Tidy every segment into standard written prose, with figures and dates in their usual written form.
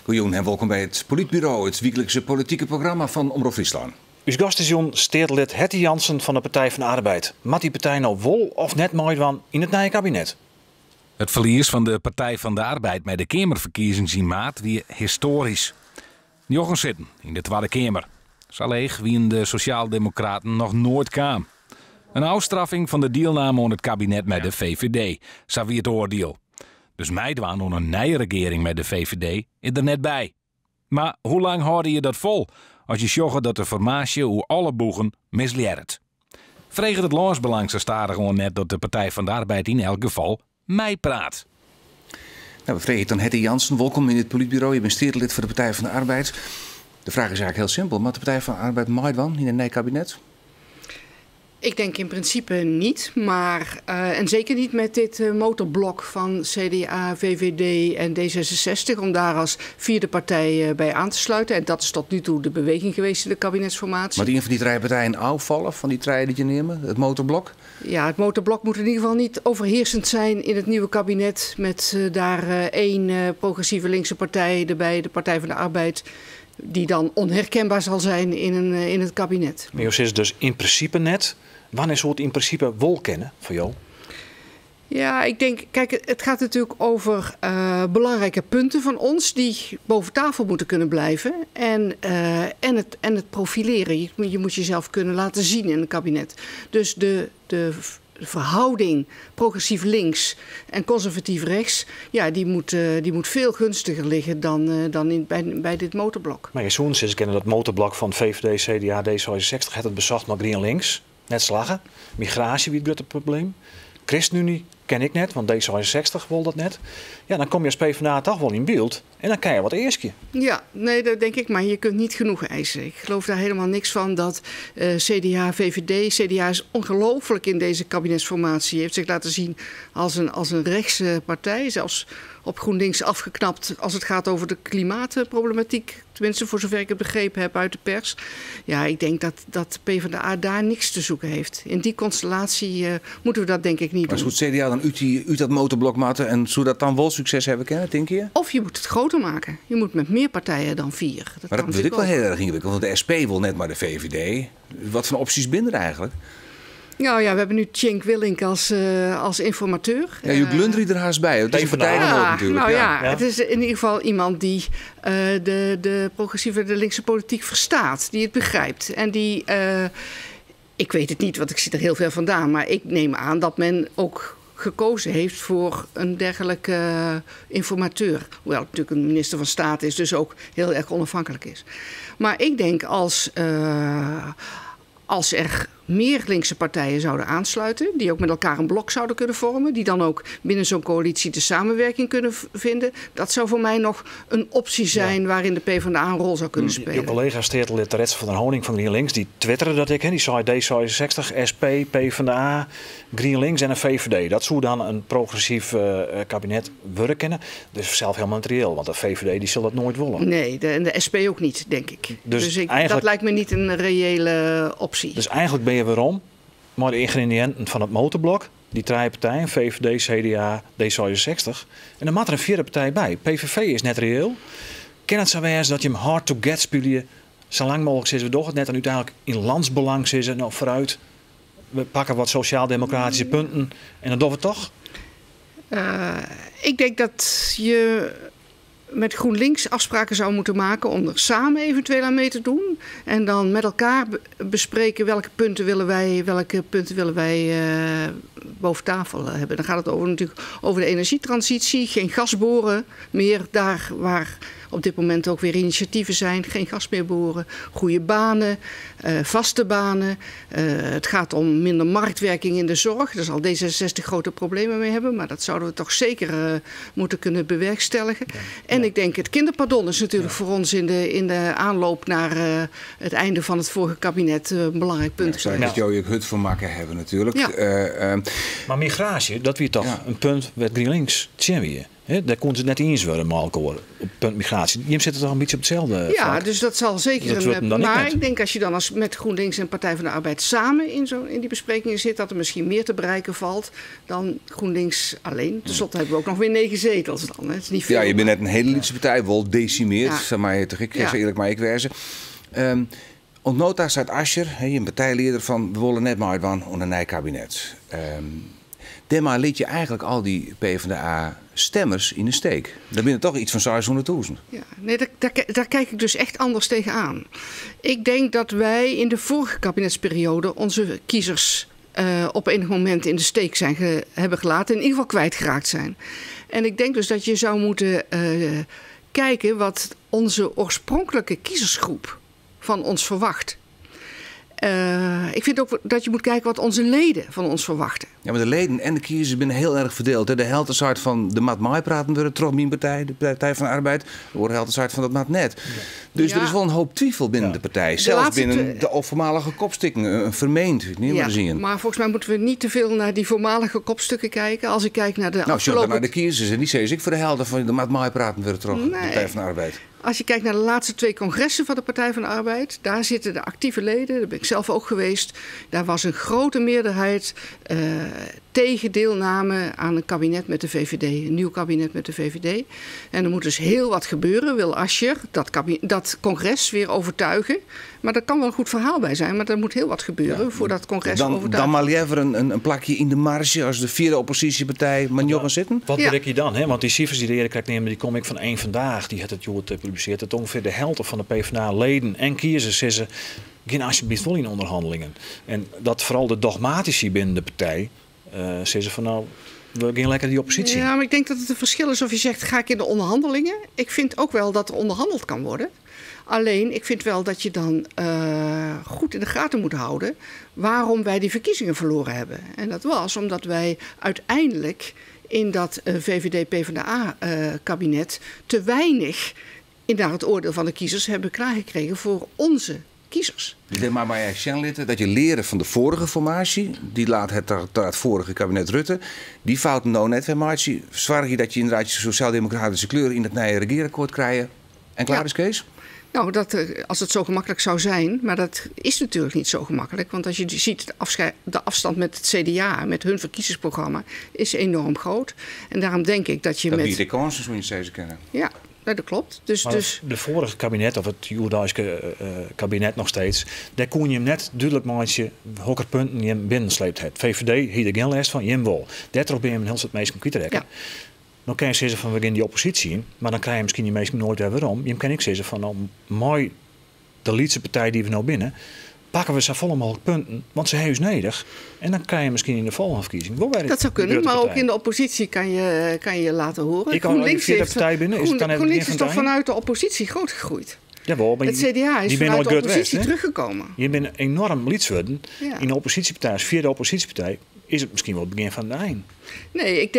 Goedenavond en welkom bij het Politbureau, het wekelijkse politieke programma van Omroep Friesland. Uw gast is stedelid Hetty Jansen van de Partij van de Arbeid. Mat die partij nou wol of net meedoen in het nieuwe kabinet? Het verlies van de Partij van de Arbeid bij de Kamerverkiezing in maart weer historisch. Jochen zitten in de Tweede Kamer. Zo leeg wie in de Sociaaldemocraten nog nooit kwam. Een afstraffing van de deelname aan het kabinet met de VVD, zo wie het oordeel. Dus meidwaan aan een nieuwe regering met de VVD is er net bij. Maar hoe lang hoorde je dat vol als je zag dat de formatie hoe alle boegen misleert? Vreeg het landsbelang zo starig gewoon net dat de Partij van de Arbeid in elk geval mij praat. Nou, we vregen dan Hetty Jansen, welkom in het Politbureau. Je bent stedelid voor de Partij van de Arbeid. De vraag is eigenlijk heel simpel, maar de Partij van de Arbeid meedoen in een nieuw kabinet? Ik denk in principe niet, maar en zeker niet met dit motorblok van CDA, VVD en D66 om daar als vierde partij bij aan te sluiten. En dat is tot nu toe de beweging geweest in de kabinetsformatie. Maar die een van die drie partijen afvallen, van die drie die je nemen, het motorblok? Ja, het motorblok moet in ieder geval niet overheersend zijn in het nieuwe kabinet met daar één progressieve linkse partij erbij, de Partij van de Arbeid, die dan onherkenbaar zal zijn in het kabinet. Maar je is dus in principe net. Wanneer zou het in principe wol kennen voor jou? Ja, ik denk, kijk, het gaat natuurlijk over belangrijke punten van ons die boven tafel moeten kunnen blijven. En het profileren. Je moet jezelf kunnen laten zien in het kabinet. Dus de verhouding progressief links en conservatief rechts, ja, die moet veel gunstiger liggen dan bij dit motorblok. Maar je zou eens kennen dat motorblok van VVD, CDA, D66 het bezocht maar GroenLinks. Net slagen. Migratie wie het grote probleem. ChristenUnie ken ik net, want D66 wil dat net. Ja, dan kom je als PvdA toch wel in beeld. En dan kan je wat eerstje. Ja, nee, dat denk ik. Maar je kunt niet genoeg eisen. Ik geloof daar helemaal niks van dat CDA, VVD... CDA is ongelooflijk in deze kabinetsformatie. Heeft zich laten zien als een rechtse partij. Zelfs op GroenLinks afgeknapt als het gaat over de klimaatproblematiek. Tenminste, voor zover ik het begrepen heb uit de pers. Ja, ik denk dat PvdA daar niks te zoeken heeft. In die constellatie moeten we dat denk ik niet doen. Maar zou het CDA dan uit dat motorblok matten en zou dat dan wel succes hebben kennen, denk je? Of je moet het groter maken. Je moet met meer partijen dan 4. Maar dat vind ik wel heel erg ingewikkeld, want de SP wil net maar de VVD. Wat voor opties binnen er eigenlijk? Nou ja, we hebben nu Cenk Willink als informateur. Ja, je glundert er haast bij. Het is een partij natuurlijk. Nou ja, het is in ieder geval iemand die de progressieve, de linkse politiek verstaat. Die het begrijpt. En die, ik weet het niet, want ik zit er heel ver vandaan. Maar ik neem aan dat men ook gekozen heeft voor een dergelijke informateur. Hoewel het natuurlijk een minister van Staat is, dus ook heel erg onafhankelijk is. Maar ik denk als er meer linkse partijen zouden aansluiten, die ook met elkaar een blok zouden kunnen vormen, die dan ook binnen zo'n coalitie de samenwerking kunnen vinden, dat zou voor mij nog een optie zijn waarin de PvdA een rol zou kunnen spelen. Je collega stedelid Rets van der Honing van GroenLinks, die twitterde dat die zei D66, SP, PvdA, GroenLinks en een VVD. Dat zou dan een progressief kabinet worden kennen. Dus zelf helemaal niet reëel, want de VVD die zal dat nooit willen. Nee, en de SP ook niet, denk ik. Dus eigenlijk, dat lijkt me niet een reële optie. Dus eigenlijk ben je waarom, maar de ingrediënten van het motorblok, die drie partijen, VVD, CDA, D66. En dan moet er een vierde partij bij. PVV is net reëel. Kan het zo zijn dat je hem hard to get spelen, zo lang mogelijk is we toch het net en uiteindelijk in landsbelang zitten nou vooruit. We pakken wat sociaal-democratische punten en dan doen we het toch? Ik denk dat je met GroenLinks afspraken zou moeten maken om er samen eventueel aan mee te doen. En dan met elkaar bespreken welke punten willen wij boven tafel hebben. Dan gaat het natuurlijk over de energietransitie. Geen gas boren meer daar waar op dit moment ook weer initiatieven zijn. Geen gas meer boren. Goede banen, vaste banen. Het gaat om minder marktwerking in de zorg. Daar zal D66 grote problemen mee hebben. Maar dat zouden we toch zeker moeten kunnen bewerkstelligen. Ja. En ik denk het kinderpardon is natuurlijk voor ons in de aanloop naar het einde van het vorige kabinet een belangrijk punt. Ja, zou je het hut van maken hebben natuurlijk. Ja. Maar migratie, dat weer toch een punt met GroenLinks zien we. Daar kon ze net eens worden, Malco, op punt migratie. Je zit er toch een beetje op hetzelfde Ja, vlak. dus dat zal zeker maar ik denk als je dan met GroenLinks en Partij van de Arbeid samen in die besprekingen zit, dat er misschien meer te bereiken valt dan GroenLinks alleen. Ten slotte hebben we ook nog weer 9 zetels dan. Hè. Het is niet veel. Ja, je bent net een hele lietse partij, wel decimeerd. Ja. Zeg maar, toch ik eerlijk maar ik wezen. Ontnota staat Asscher, je partijleider van we willen net maar van onder een nieuw kabinet. Daarmee liet je eigenlijk al die PvdA-stemmers in de steek. Daar binnen toch iets van 600.000. Ja, nee, daar kijk ik dus echt anders tegenaan. Ik denk dat wij in de vorige kabinetsperiode onze kiezers op enig moment in de steek hebben gelaten. In ieder geval kwijtgeraakt zijn. En ik denk dus dat je zou moeten kijken wat onze oorspronkelijke kiezersgroep van ons verwacht. Ik vind ook dat je moet kijken wat onze leden van ons verwachten. Ja, maar de leden en de kiezers zijn heel erg verdeeld. Hè. De helft van de Maat Maai praten we toch mijn partij, de Partij van de Arbeid. Er wordt helft van dat Maat net. Dus er is wel een hoop twijfel binnen de partij. Zelfs binnen de voormalige kopstukken. Een vermeend, niet meer zien. Maar volgens mij moeten we niet te veel naar die voormalige kopstukken kijken. Als ik kijk naar de afgelopen... naar de kiezers en die zeggen ik voor de helft van de Maat Maai praten we toch, de Partij van de Arbeid. Als je kijkt naar de laatste 2 congressen van de Partij van de Arbeid, daar zitten de actieve leden, daar ben ik zelf ook geweest. Daar was een grote meerderheid tegen deelname aan een kabinet met de VVD, een nieuw kabinet met de VVD. En er moet dus heel wat gebeuren, wil Asscher dat congres weer overtuigen. Maar er kan wel een goed verhaal bij zijn, maar er moet heel wat gebeuren voor dat congres overtuigen. Dan maar liever een plakje in de marge als de vierde oppositiepartij maar niet gaan zitten. Wat bereik je dan? Hè? Want die cijfers die de eerder krijgt nemen, die kom ik van één vandaag. Die had het joh gepubliceerd. Dat ongeveer de helft van de PvdA-leden en kiezers zeggen, begin alsjeblieft wel in onderhandelingen. En dat vooral de dogmatici binnen de partij zeggen van nou, we gaan lekker die oppositie. Ja, maar ik denk dat het een verschil is of je zegt, ga ik in de onderhandelingen? Ik vind ook wel dat er onderhandeld kan worden. Alleen, ik vind wel dat je dan goed in de gaten moet houden waarom wij die verkiezingen verloren hebben. En dat was omdat wij uiteindelijk in dat VVD-PvdA-kabinet te weinig, naar het oordeel van de kiezers, hebben klaargekregen voor onze kiezers. Maar dat je leren van de vorige formatie, die laat het vorige kabinet Rutte, die fouten nou net formatie, zorg je dat je inderdaad je sociaal-democratische kleur in het nieuwe regeerakkoord krijgt en klaar is Kees? Nou, als het zo gemakkelijk zou zijn, maar dat is natuurlijk niet zo gemakkelijk. Want als je ziet, de afstand met het CDA, met hun verkiezingsprogramma, is enorm groot. En daarom denk ik dat je dat biedt de kansen, zo je steeds kennen. Ja, dat klopt. Dus de vorige kabinet, of het Joerdijske kabinet nog steeds, daar kon je hem net duidelijk maken welke punten je hem binnensleept hebt. VVD, hier de geen les van, je wel. Daarop ben je hem heel het meest kwijt te rekken. Ja. Dan kan je zeggen van we gaan die oppositie in, maar dan krijg je misschien die meesten nooit weer waarom. Je kan ik zeggen van nou, mooi, de liedse partij die we nou binnen, pakken we zo volle mogelijk punten, want ze hebben ons nodig. En dan kan je misschien in de volgende verkiezing wel weer. Dat zou kunnen, maar ook in de oppositie kan je laten horen. Ik kan de vierde partij binnen. GroenLinks is toch vanuit de oppositie groot gegroeid. Jawel, maar het CDA is vanuit de oppositie teruggekomen. Je bent enorm lidsworden. Ja. In de oppositiepartij, als vierde oppositiepartij, is het misschien wel het begin van de eind. Nee,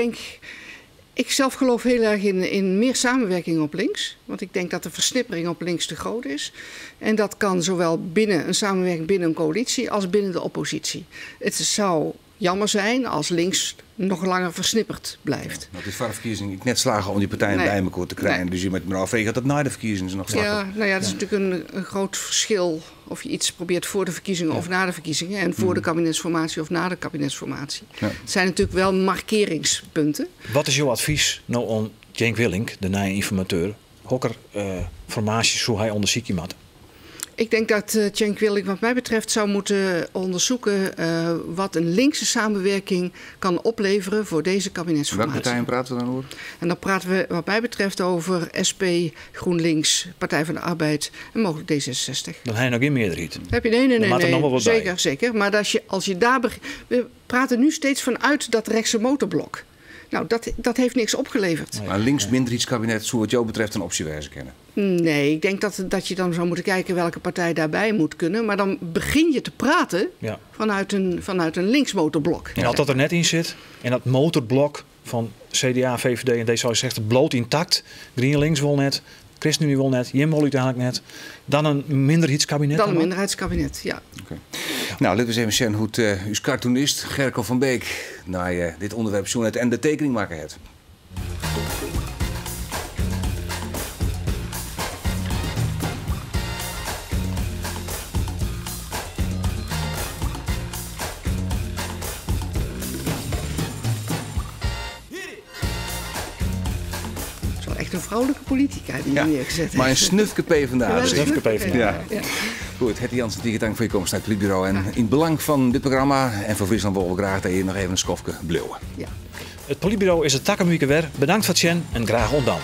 ik zelf geloof heel erg in meer samenwerking op links. Want ik denk dat de versnippering op links te groot is. En dat kan zowel binnen een samenwerking binnen een coalitie als binnen de oppositie. Het zou jammer zijn als links nog langer versnipperd blijft. Dat is voor de verkiezing net slagen om die partijen bij elkaar te krijgen. Nee. Dus je moet me afvragen dat het na de verkiezingen nog slagen. Ja, nou ja, dat is natuurlijk een groot verschil of je iets probeert voor de verkiezingen of na de verkiezingen. En voor de kabinetsformatie of na de kabinetsformatie. Ja. Het zijn natuurlijk wel markeringspunten. Wat is jouw advies nou aan Cenk Willink, de nieuwe informateur? Welke formatie zou hij onderzoeken moeten? Ik denk dat Cenk Willink wat mij betreft zou moeten onderzoeken wat een linkse samenwerking kan opleveren voor deze kabinetsformatie. Welke partijen praten we dan over? En dan praten we wat mij betreft over SP, GroenLinks, Partij van de Arbeid en mogelijk D66. Dan heb je nog geen meerderheid. Heb je? Nee. Zeker. Maar als je daar we praten nu steeds vanuit dat rechtse motorblok. Nou, dat heeft niks opgeleverd. Nee. Maar links minderheidskabinet zou wat jou betreft een optie wijzen kennen? Nee, ik denk dat je dan zou moeten kijken welke partij daarbij moet kunnen. Maar dan begin je te praten vanuit een linksmotorblok. En als dat er net in zit, en dat motorblok van CDA, VVD en D66 bloot intact, GroenLinks wil net, ChristenUnie wil net, Jim wil uiteindelijk net, dan een minderheidskabinet? Dan een minderheidskabinet, ja. Okay. Nou, laten we eens even zien hoe het uw cartoonist Gerco van Beek naar dit onderwerp zoekt en de tekening maken heeft. echt een vrouwelijke politica die je neergezet heeft. Maar een snufke PvdA. Ja, dus. Snufke PvdA. Ja. Ja. Goed, Hetty Jansen, hartelijk dank voor je komst naar het Politbureau. En in het belang van dit programma en voor Friesland willen we graag dat je nog even een skofje bleeuwen. Ja. Het Politbureau is het takkenmuike weer. Bedankt voor het zien en graag ontdaan.